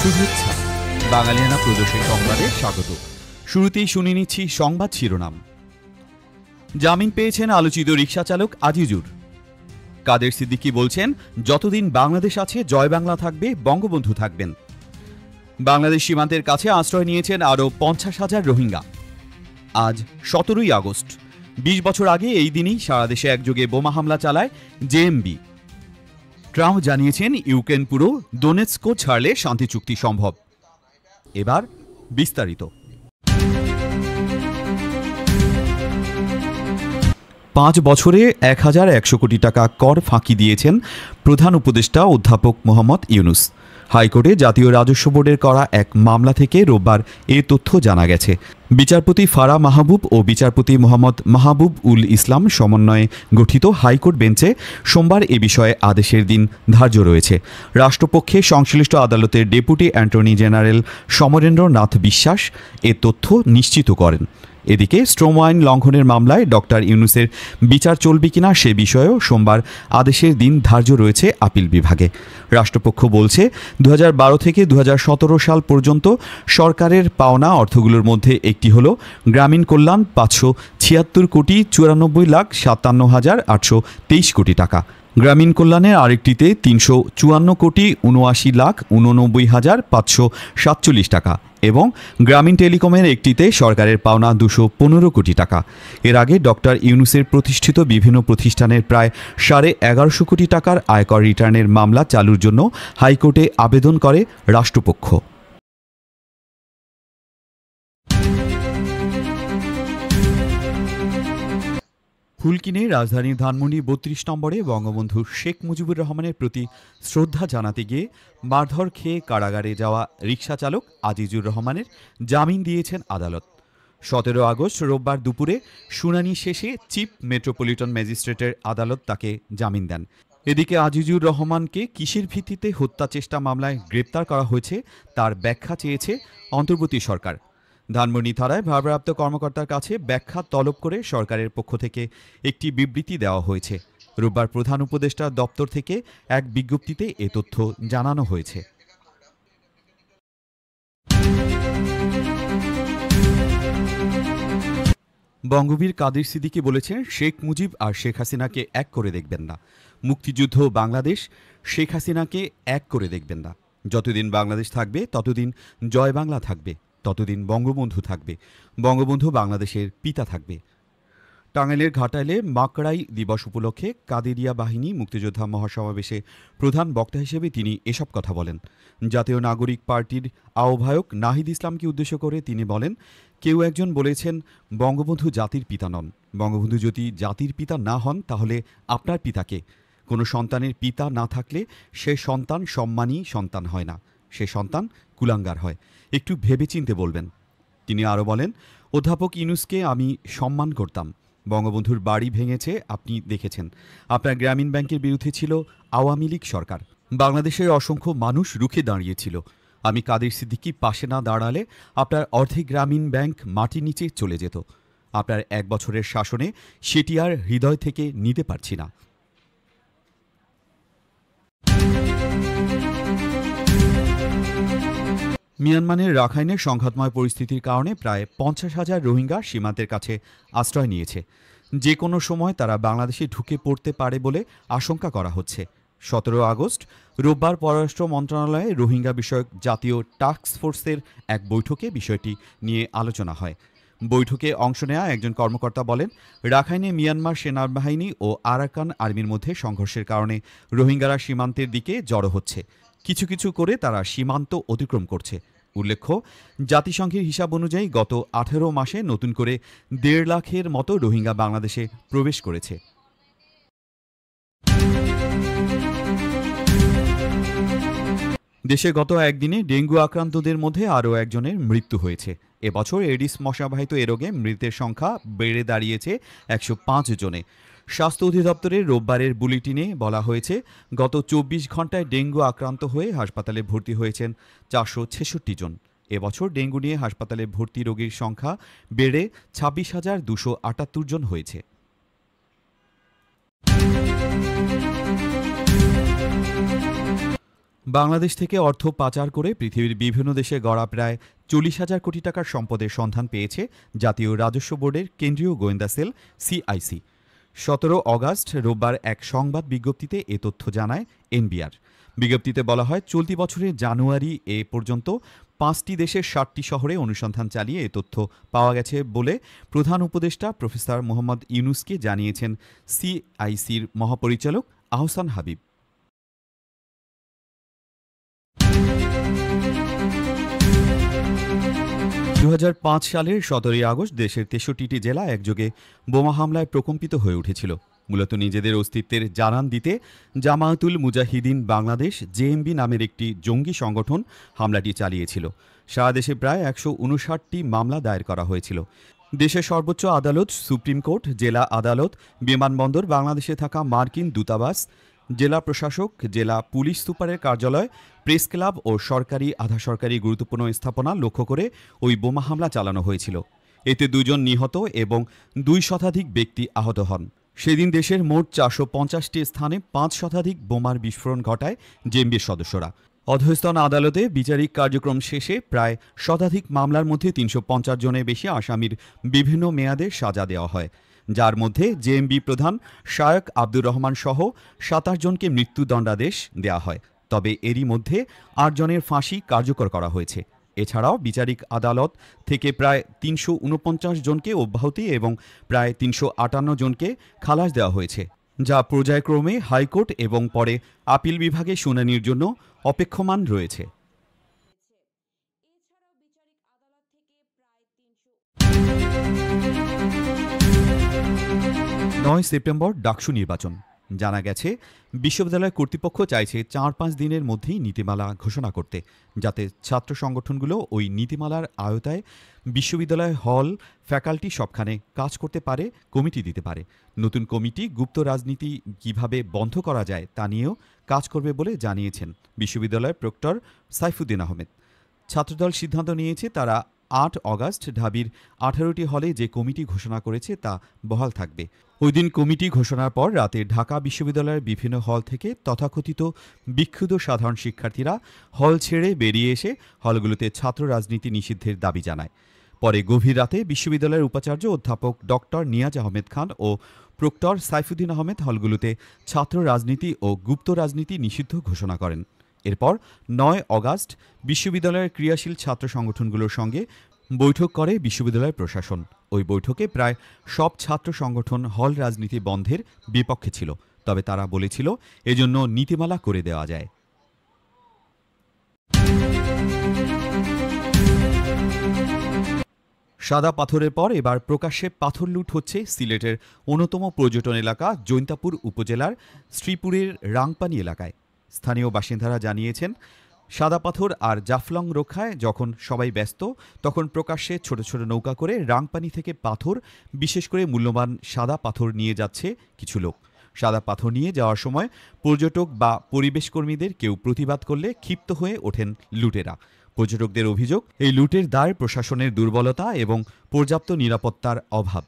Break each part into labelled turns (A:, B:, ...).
A: শুভেচ্ছা বাঙালিয়ানা প্রদর্শনী সংবাদে স্বাগত। শুরুতেই শুনে নিচ্ছি সংবাদ শিরোনাম। জামিন পেয়েছেন আলোচিত রিকশা চালক আজিজুর। কাদের সিদ্দিকী বলছেন, যতদিন বাংলাদেশ আছে জয় বাংলা থাকবে, বঙ্গবন্ধু থাকবেন। বাংলাদেশ সীমান্তের কাছে আশ্রয় নিয়েছেন আরও 50,000 রোহিঙ্গা। আজ 17ই আগস্ট। 20 বছর আগে এই দিনই সারা দেশে একযোগে বোমা হামলা চালায় জেএমবি। ট্রাম্প জানিয়েছেন ইউক্রেন পুরো দোনেৎস্ক ছাড়লে শান্তি চুক্তি সম্ভব। এবার বিস্তারিত। 5 বছরে 1100 কোটি টাকা কর ফাঁকি দিয়েছেন প্রধান উপদেষ্টা অধ্যাপক মোহাম্মদ ইউনূস। হাইকোর্টে জাতীয় রাজস্ব বোর্ডের করা এক মামলা থেকে রোববার এ তথ্য জানা গেছে। বিচারপতি ফারা মাহবুব ও বিচারপতি মোহাম্মদ মাহবুব উল ইসলাম সমন্বয়ে গঠিত হাইকোর্ট বেঞ্চে সোমবার এ বিষয়ে আদেশের দিন ধার্য রয়েছে। রাষ্ট্রপক্ষে সংশ্লিষ্ট আদালতের deputy attorney general Samarendra Nath বিশ্বাস এ তথ্য নিশ্চিত করেন। এদিকে শ্রম আইন লঙ্ঘনের মামলায় ডক্টর ইউনূসের বিচার চলবে কিনা সে বিষয়েও সোমবার আদেশের দিন ধার্য রয়েছে আপিল বিভাগে। রাষ্ট্রপক্ষ বলছে, 2012 থেকে 2017 সাল পর্যন্ত সরকারের পাওনা অর্থগুলোর মধ্যে একটি হল গ্রামীণ কল্যাণ 576 কোটি 94,57,823 কোটি টাকা, গ্রামীণ কল্যাণের আরেকটিতে 354 কোটি 79,89,547 টাকা এবং গ্রামীণ টেলিকমের একটিতে সরকারের পাওনা 215 কোটি টাকা। এর আগে ডক্টর ইউনূসের প্রতিষ্ঠিত বিভিন্ন প্রতিষ্ঠানের প্রায় 1150 কোটি টাকার আয়কর রিটার্নের মামলা চালুর জন্য হাইকোর্টে আবেদন করে রাষ্ট্রপক্ষ। ফুল কিনে রাজধানীর ধানমন্ডি 32 নম্বরে বঙ্গবন্ধু শেখ মুজিবুর রহমানের প্রতি শ্রদ্ধা জানাতে গিয়ে মারধর খেয়ে কারাগারে যাওয়া রিকশা চালক আজিজুর রহমানের জামিন দিয়েছেন আদালত। 17 আগস্ট রোববার দুপুরে শুনানি শেষে চিফ মেট্রোপলিটন ম্যাজিস্ট্রেটের আদালত তাকে জামিন দেন। এদিকে আজিজুর রহমানকে কিসের ভিত্তিতে হত্যা চেষ্টা মামলায় গ্রেপ্তার করা হয়েছে তার ব্যাখ্যা চেয়েছে অন্তর্বর্তী সরকার। ধানমন্ডি থানায় ভারপ্রাপ্ত কর্মকর্তার কাছে ব্যাখ্যা তলব করে সরকারের পক্ষ থেকে একটি বিবৃতি দেওয়া হয়েছে। রোববার প্রধান উপদেষ্টার দপ্তর থেকে এক বিজ্ঞপ্তিতে এ তথ্য জানানো হয়েছে। বঙ্গবীর কাদের সিদ্দিকী বলেছেন, শেখ মুজিব আর শেখ হাসিনাকে এক করে দেখবেন না। মুক্তিযুদ্ধ বাংলাদেশ শেখ হাসিনাকে এক করে দেখবেন না। যতদিন বাংলাদেশ থাকবে ততদিন জয় বাংলা থাকবে, ততদিন বঙ্গবন্ধু থাকবে, বঙ্গবন্ধু বাংলাদেশের পিতা থাকবে। টাঙ্গাইলের ঘাটাইলে মাকড়াই দিবস উপলক্ষে কাদেরিয়া বাহিনী মুক্তিযোদ্ধা মহাসমাবেশে প্রধান বক্তা হিসেবে তিনি এসব কথা বলেন। জাতীয় নাগরিক পার্টির আহ্বায়ক নাহিদ ইসলামকে উদ্দেশ্য করে তিনি বলেন, কেউ একজন বলেছেন বঙ্গবন্ধু জাতির পিতা নন। বঙ্গবন্ধু যদি জাতির পিতা না হন তাহলে আপনার পিতাকে? কোনো সন্তানের পিতা না থাকলে সে সন্তান সম্মানী সন্তান হয় না, সে সন্তান কুলাঙ্গার হয়। একটু ভেবেচিন্তে বলবেন। তিনি আরও বলেন, অধ্যাপক ইউনূসকে আমি সম্মান করতাম। বঙ্গবন্ধুর বাড়ি ভেঙেছে আপনি দেখেছেন। আপনার গ্রামীণ ব্যাংকের বিরুদ্ধে ছিল আওয়ামী লীগ সরকার। বাংলাদেশের অসংখ্য মানুষ রুখে দাঁড়িয়েছিল। আমি কাদের সিদ্দিকী পাশে না দাঁড়ালে আপনার অর্ধেক গ্রামীণ ব্যাংক মাটির নিচে চলে যেত। আপনার 1 বছরের শাসনে সেটি আর হৃদয় থেকে নিতে পারছি না। মিয়ানমারের রাখাইনের সংঘাতময় পরিস্থিতির কারণে প্রায় 50,000 রোহিঙ্গা সীমান্তের কাছে আশ্রয় নিয়েছে। যে কোনো সময় তারা বাংলাদেশে ঢুকে পড়তে পারে বলে আশঙ্কা করা হচ্ছে। 17 আগস্ট রোববার পররাষ্ট্র মন্ত্রণালয়ে রোহিঙ্গা বিষয়ক জাতীয় টাস্ক ফোর্সের এক বৈঠকে বিষয়টি নিয়ে আলোচনা হয়। বৈঠকে অংশ নেওয়া একজন কর্মকর্তা বলেন, রাখাইনে মিয়ানমার সেনাবাহিনী ও আরাকান আর্মির মধ্যে সংঘর্ষের কারণে রোহিঙ্গারা সীমান্তের দিকে জড়ো হচ্ছে। কিছু কিছু করে তারা সীমান্ত অতিক্রম করছে। উল্লেখ্য, জাতিসংঘের হিসাব অনুযায়ী গত 18 মাসে নতুন করে 1.5 লাখের মতো রোহিঙ্গা বাংলাদেশে প্রবেশ করেছে। দেশে গত একদিনে ডেঙ্গু আক্রান্তদের মধ্যে আরও একজনের মৃত্যু হয়েছে। এবছর এডিস মশাবাহিত এ রোগে মৃতের সংখ্যা বেড়ে দাঁড়িয়েছে 105 জনে। স্বাস্থ্য অধিদপ্তরের রোববারের বুলেটিনে বলা হয়েছে, গত 24 ঘণ্টায় ডেঙ্গু আক্রান্ত হয়ে হাসপাতালে ভর্তি হয়েছেন 466 জন। এবছর ডেঙ্গু নিয়ে হাসপাতালে ভর্তি রোগীর সংখ্যা বেড়ে 26,278 জন হয়েছে। বাংলাদেশ থেকে অর্থ পাচার করে পৃথিবীর বিভিন্ন দেশে গড়া প্রায় 40,000 কোটি টাকার সম্পদের সন্ধান পেয়েছে জাতীয় রাজস্ব বোর্ডের কেন্দ্রীয় গোয়েন্দা সেল সিআইসি। 17 অগাস্ট রোববার এক সংবাদ বিজ্ঞপ্তিতে এ তথ্য জানায় এনবিআর। বিজ্ঞপ্তিতে বলা হয়, চলতি বছরের জানুয়ারি এ পর্যন্ত 5টি দেশের 60টি শহরে অনুসন্ধান চালিয়ে এ তথ্য পাওয়া গেছে বলে প্রধান উপদেষ্টা প্রফেসর মোহাম্মদ ইউনুসকে জানিয়েছেন সিআইসির মহাপরিচালক আহসান হাবিব। 2005 সালের 17 আগস্ট দেশের 63টি জেলা একযোগে বোমা হামলায় প্রকম্পিত হয়ে উঠেছিল। মূলত নিজেদের অস্তিত্বের জানান দিতে জামায়াতুল মুজাহিদিন বাংলাদেশ জেএমবি নামের একটি জঙ্গি সংগঠন হামলাটি চালিয়েছিল। সারা দেশে প্রায় 159টি মামলা দায়ের করা হয়েছিল। দেশের সর্বোচ্চ আদালত, সুপ্রিম কোর্ট, জেলা আদালত, বিমানবন্দর, বাংলাদেশে থাকা মার্কিন দূতাবাস, জেলা প্রশাসক, জেলা পুলিশ সুপারের কার্যালয়, প্রেস ক্লাব ও সরকারি আধা সরকারি গুরুত্বপূর্ণ স্থাপনা লক্ষ্য করে ওই বোমা হামলা চালানো হয়েছিল। এতে 2 জন নিহত এবং 2 শতাধিক ব্যক্তি আহত হন। সেদিন দেশের মোট 450টি স্থানে 5 শতাধিক বোমার বিস্ফোরণ ঘটায় জেএমবির সদস্যরা। অধস্তন আদালতে বিচারিক কার্যক্রম শেষে প্রায় শতাধিক মামলার মধ্যে 350 জনের বেশি আসামির বিভিন্ন মেয়াদে সাজা দেওয়া হয়, যার মধ্যে জেএমবি প্রধান শায়ক আব্দুর রহমান সহ 27 জনকে মৃত্যুদণ্ডাদেশ দেওয়া হয়। তবে এরই মধ্যে 8 জনের ফাঁসি কার্যকর করা হয়েছে। এছাড়াও বিচারিক আদালত থেকে প্রায় 349 জনকে অব্যাহতি এবং প্রায় 358 জনকে খালাস দেওয়া হয়েছে, যা পর্যায়ক্রমে হাইকোর্ট এবং পরে আপিল বিভাগে শুনানির জন্য অপেক্ষমান রয়েছে। 9 সেপ্টেম্বর ডাকসু নির্বাচন। জানা গেছে, বিশ্ববিদ্যালয় কর্তৃপক্ষ চাইছে 4-5 দিনের মধ্যেই নীতিমালা ঘোষণা করতে, যাতে ছাত্র সংগঠনগুলো ওই নীতিমালার আওতায় বিশ্ববিদ্যালয় হল, ফ্যাকাল্টি সবখানে কাজ করতে পারে, কমিটি দিতে পারে। নতুন কমিটি গুপ্ত রাজনীতি কিভাবে বন্ধ করা যায় তা নিয়েও কাজ করবে বলে জানিয়েছেন বিশ্ববিদ্যালয়ের প্রক্টর সাইফুদ্দিন আহমেদ। ছাত্রদল সিদ্ধান্ত নিয়েছে তারা 8 অগাস্ট ঢাবির 18টি হলে যে কমিটি ঘোষণা করেছে তা বহাল থাকবে। ওই দিন কমিটি ঘোষণার পর রাতে ঢাকা বিশ্ববিদ্যালয়ের বিভিন্ন হল থেকে তথাকথিত বিক্ষুব্ধ সাধারণ শিক্ষার্থীরা হল ছেড়ে বেরিয়ে এসে হলগুলোতে ছাত্র রাজনীতি নিষিদ্ধের দাবি জানায়। পরে গভীর রাতে বিশ্ববিদ্যালয়ের উপাচার্য অধ্যাপক ডক্টর নিয়াজ আহমেদ খান ও প্রক্টর সাইফুদ্দিন আহমেদ হলগুলোতে ছাত্র রাজনীতি ও গুপ্ত রাজনীতি নিষিদ্ধ ঘোষণা করেন। এরপর 9 অগাস্ট বিশ্ববিদ্যালয়ের ক্রিয়াশীল ছাত্র সংগঠনগুলোর সঙ্গে বৈঠক করে বিশ্ববিদ্যালয় প্রশাসন। ওই বৈঠকে প্রায় সব ছাত্র সংগঠন হল রাজনীতি বন্ধের বিপক্ষে ছিল, তবে তারা বলেছিল এজন্য নীতিমালা করে দেওয়া যায়। সাদা পাথরের পর এবার প্রকাশ্যে পাথর লুট হচ্ছে সিলেটের অন্যতম পর্যটন এলাকা জৈন্তাপুর উপজেলার শ্রীপুরের রাংপানি এলাকায়। স্থানীয় বাসিন্দারা জানিয়েছেন, সাদা পাথর আর জাফলং রক্ষায় যখন সবাই ব্যস্ত, তখন প্রকাশ্যে ছোট ছোট নৌকা করে রাংপানি থেকে পাথর, বিশেষ করে মূল্যবান সাদা পাথর নিয়ে যাচ্ছে কিছু লোক। সাদা পাথর নিয়ে যাওয়ার সময় পর্যটক বা পরিবেশকর্মীদের কেউ প্রতিবাদ করলে ক্ষিপ্ত হয়ে ওঠেন লুটেরা। পর্যটকদের অভিযোগ, এই লুটের দায় প্রশাসনের দুর্বলতা এবং পর্যাপ্ত নিরাপত্তার অভাব।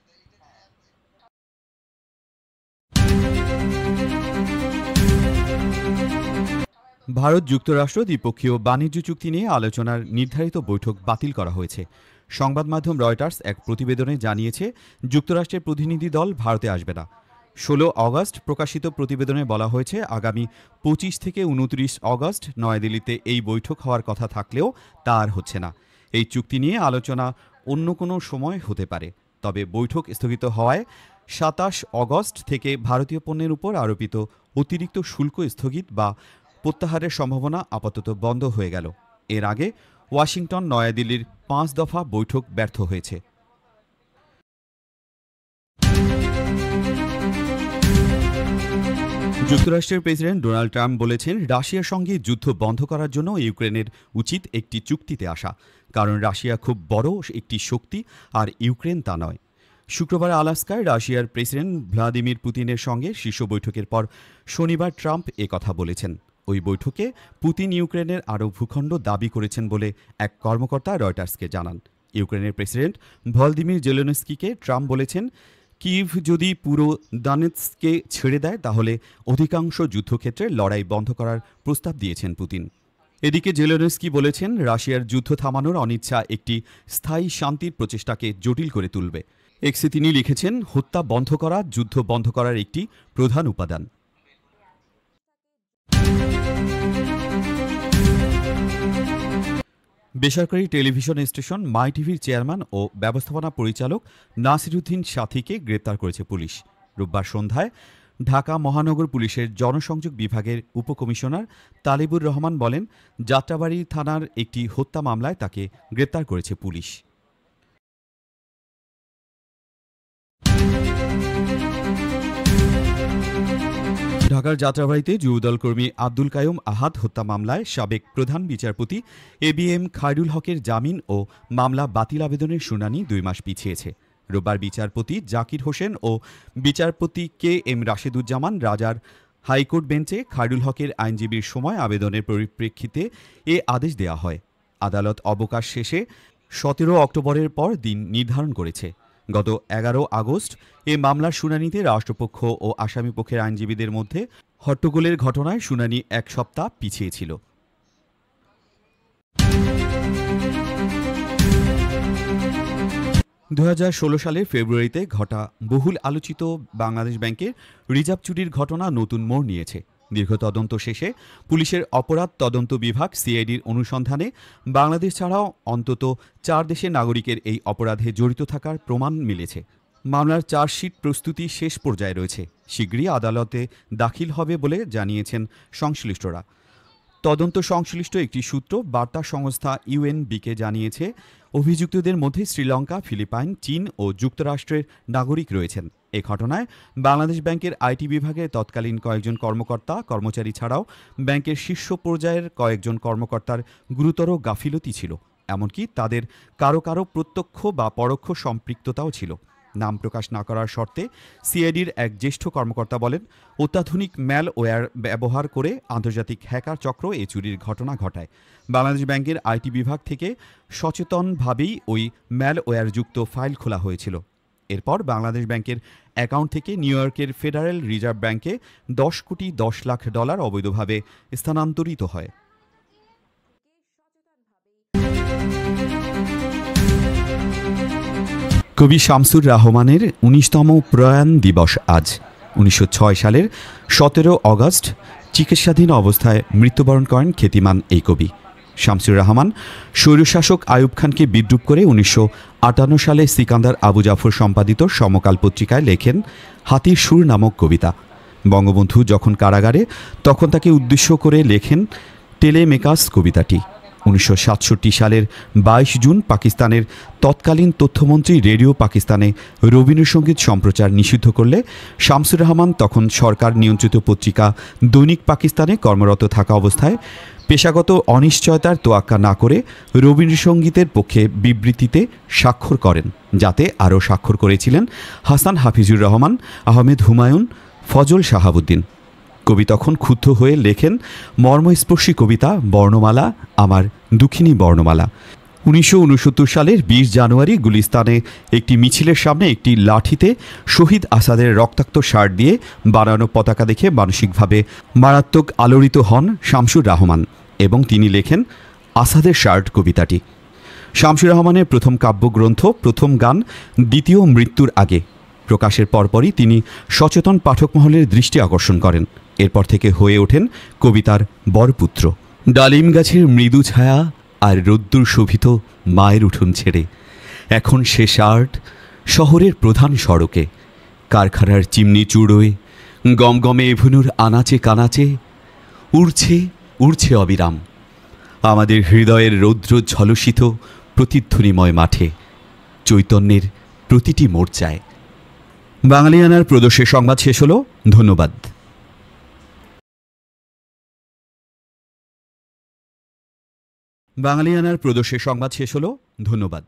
A: ভারত যুক্তরাষ্ট্র দ্বিপক্ষীয় বাণিজ্য চুক্তি নিয়ে আলোচনার নির্ধারিত বৈঠক বাতিল করা হয়েছে। সংবাদ মাধ্যম রয়টার্স এক প্রতিবেদনে জানিয়েছে, যুক্তরাষ্ট্রের প্রতিনিধি দল ভারতে আসবে না। 16 অগাস্ট প্রকাশিত প্রতিবেদনে বলা হয়েছে, আগামী 25 থেকে 29 অগাস্ট নয়াদিল্লিতে এই বৈঠক হওয়ার কথা থাকলেও তা আর হচ্ছে না। এই চুক্তি নিয়ে আলোচনা অন্য কোনো সময় হতে পারে, তবে বৈঠক স্থগিত হওয়ায় 27 অগস্ট থেকে ভারতীয় পণ্যের উপর আরোপিত অতিরিক্ত শুল্ক স্থগিত বা প্রত্যাহারের সম্ভাবনা আপাতত বন্ধ হয়ে গেল। এর আগে ওয়াশিংটন নয়াদিল্লির 5 দফা বৈঠক ব্যর্থ হয়েছে। যুক্তরাষ্ট্রের প্রেসিডেন্ট ডোনাল্ড ট্রাম্প বলেছেন, রাশিয়ার সঙ্গে যুদ্ধ বন্ধ করার জন্য ইউক্রেনের উচিত একটি চুক্তিতে আসা, কারণ রাশিয়া খুব বড় একটি শক্তি আর ইউক্রেন তা নয়। শুক্রবার আলাস্কায় রাশিয়ার প্রেসিডেন্ট ভ্লাদিমির পুতিনের সঙ্গে শীর্ষ বৈঠকের পর শনিবার ট্রাম্প একথা বলেছেন। ওই বৈঠকে পুতিন ইউক্রেনের আরও ভূখণ্ড দাবি করেছেন বলে এক কর্মকর্তা রয়টার্সকে জানান। ইউক্রেনের প্রেসিডেন্ট ভলদিমির জেলেনস্কিকে ট্রাম্প বলেছেন, কিভ যদি পুরো দানেৎস্ককে ছেড়ে দেয় তাহলে অধিকাংশ যুদ্ধক্ষেত্রে লড়াই বন্ধ করার প্রস্তাব দিয়েছেন পুতিন। এদিকে জেলেনস্কি বলেছেন, রাশিয়ার যুদ্ধ থামানোর অনিচ্ছা একটি স্থায়ী শান্তির প্রচেষ্টাকে জটিল করে তুলবে। এক্সে তিনি লিখেছেন, হত্যা বন্ধ করা যুদ্ধ বন্ধ করার একটি প্রধান উপাদান। বেসরকারি টেলিভিশন স্টেশন মাই টিভির চেয়ারম্যান ও ব্যবস্থাপনা পরিচালক নাসিরুদ্দিন সাথীকে গ্রেপ্তার করেছে পুলিশ। রোববার সন্ধ্যায় ঢাকা মহানগর পুলিশের জনসংযোগ বিভাগের উপকমিশনার তালিবুর রহমান বলেন, যাত্রাবাড়ি থানার একটি হত্যা মামলায় তাকে গ্রেপ্তার করেছে পুলিশ। ঢাকার যাত্রাবাড়িতে যুবদল কর্মী আব্দুল কায়ুম আহাদ হত্যা মামলায় সাবেক প্রধান বিচারপতি এবিএম খায়রুল হকের জামিন ও মামলা বাতিল আবেদনের শুনানি 2 মাস পিছিয়েছে। রোববার বিচারপতি জাকির হোসেন ও বিচারপতি কে এম রাশেদুজ্জামান রাজার হাইকোর্ট বেঞ্চে খায়রুল হকের আইনজীবীর সময় আবেদনের পরিপ্রেক্ষিতে এ আদেশ দেওয়া হয়। আদালত অবকাশ শেষে 17 অক্টোবরের পর দিন নির্ধারণ করেছে। গত 11 আগস্ট এ মামলার শুনানিতে রাষ্ট্রপক্ষ ও আসামিপক্ষের আইনজীবীদের মধ্যে হট্টগোলের ঘটনায় শুনানি 1 সপ্তাহ পিছিয়ে ছিল। 2016 সালের ফেব্রুয়ারিতে ঘটা বহুল আলোচিত বাংলাদেশ ব্যাংকের রিজার্ভ চুরির ঘটনা নতুন মোড় নিয়েছে। দীর্ঘ তদন্ত শেষে পুলিশের অপরাধ তদন্ত বিভাগ সিআইডির অনুসন্ধানে বাংলাদেশ ছাড়াও অন্তত 4 দেশের নাগরিকের এই অপরাধে জড়িত থাকার প্রমাণ মিলেছে। মামলার চার্জশিট প্রস্তুতি শেষ পর্যায়ে রয়েছে। শীঘ্রই আদালতে দাখিল হবে বলে জানিয়েছেন সংশ্লিষ্টরা। তদন্ত সংশ্লিষ্ট একটি সূত্র বার্তা সংস্থা ইউএনবিকে জানিয়েছে, অভিযুক্তদের মধ্যে শ্রীলঙ্কা, ফিলিপাইন, চীন ও যুক্তরাষ্ট্রের নাগরিক রয়েছেন। এ ঘটনায় বাংলাদেশ ব্যাংকের আইটি বিভাগের তৎকালীন কয়েকজন কর্মচারী ছাড়াও ব্যাংকের শীর্ষ পর্যায়ের কয়েকজন কর্মকর্তার গুরুতর গাফিলতি ছিল। এমনকি তাদের কারো কারো প্রত্যক্ষ বা পরোক্ষ সম্পৃক্ততাও ছিল। নাম প্রকাশ না করার শর্তে সিআইডির এক জ্যেষ্ঠ কর্মকর্তা বলেন, অত্যাধুনিক ম্যালওয়্যার ব্যবহার করে আন্তর্জাতিক হ্যাকার চক্র এই চুরির ঘটনা ঘটায়। বাংলাদেশ ব্যাংকের আইটি বিভাগ থেকে সচেতনভাবেই ওই ম্যালওয়্যারযুক্ত ফাইল খোলা হয়েছিল। এরপর বাংলাদেশ ব্যাংকের অ্যাকাউন্ট থেকে নিউ ইয়র্কের ফেডারেল রিজার্ভ ব্যাংকে $10,10,00,000 অবৈধভাবে স্থানান্তরিত হয়। কবি শামসুর রাহমানের 19তম প্রয়াণ দিবস আজ। 1906 সালের 17 অগস্ট চিকিৎসাধীন অবস্থায় মৃত্যুবরণ করেন খ্যাতিমান এই কবি। শামসুর রহমান স্বৈরশাসক আইয়ুব খানকে বিদ্রূপ করে 1958 সালে সিকান্দার আবু জাফর সম্পাদিত সমকাল পত্রিকায় লেখেন হাতির সুর নামক কবিতা। বঙ্গবন্ধু যখন কারাগারে তখন তাকে উদ্দেশ্য করে লেখেন টেলেমেকাস কবিতাটি। 1967 সালের 22 জুন পাকিস্তানের তৎকালীন তথ্যমন্ত্রী রেডিও পাকিস্তানে রবীন্দ্রসঙ্গীত সম্প্রচার নিষিদ্ধ করলে শামসুর রহমান তখন সরকার নিয়ন্ত্রিত পত্রিকা দৈনিক পাকিস্তানে কর্মরত থাকা অবস্থায় পেশাগত অনিশ্চয়তার তোয়াক্কা না করে রবীন্দ্রসঙ্গীতের পক্ষে বিবৃতিতে স্বাক্ষর করেন, যাতে আরও স্বাক্ষর করেছিলেন হাসান হাফিজুর রহমান, আহমেদ হুমায়ুন, ফজল শাহাবুদ্দিন। কবি তখন ক্ষুব্ধ হয়ে লেখেন মর্মস্পর্শী কবিতা বর্ণমালা, আমার দুঃখিনী বর্ণমালা। 1969 সালের 20 জানুয়ারি গুলিস্তানে একটি মিছিলের সামনে একটি লাঠিতে শহীদ আসাদের রক্তাক্ত শার্ট দিয়ে বানানো পতাকা দেখে মানসিকভাবে মারাত্মক আলোড়িত হন শামসুর রহমান এবং তিনি লেখেন আসাদের শার্ট কবিতাটি। শামসুর রহমানের প্রথম কাব্যগ্রন্থ প্রথম গান দ্বিতীয় মৃত্যুর আগে প্রকাশের পরপরই তিনি সচেতন পাঠক মহলের দৃষ্টি আকর্ষণ করেন। এরপর থেকে হয়ে ওঠেন কবিতার বরপুত্র। ডালিম গাছের মৃদু ছায়া আর রোদ্দুর শোভিত মায়ের উঠোন ছেড়ে এখন সে শার্ট শহরের প্রধান সড়কে, কারখানার চিমনি চূড়োয় গমগমে এভেনুর আনাচে কানাচে উড়ছে উড়ছে অবিরাম আমাদের হৃদয়ের রৌদ্র ঝলসিত প্রতিধ্বনিময় মাঠে, চৈতন্যের প্রতিটি মোর্চায়। বাঙালিয়ানার প্রদর্শে সংবাদ শেষ হলো। ধন্যবাদ। বাঙালিয়ানার প্রদর্শে সংবাদ শেষ হলো। ধন্যবাদ।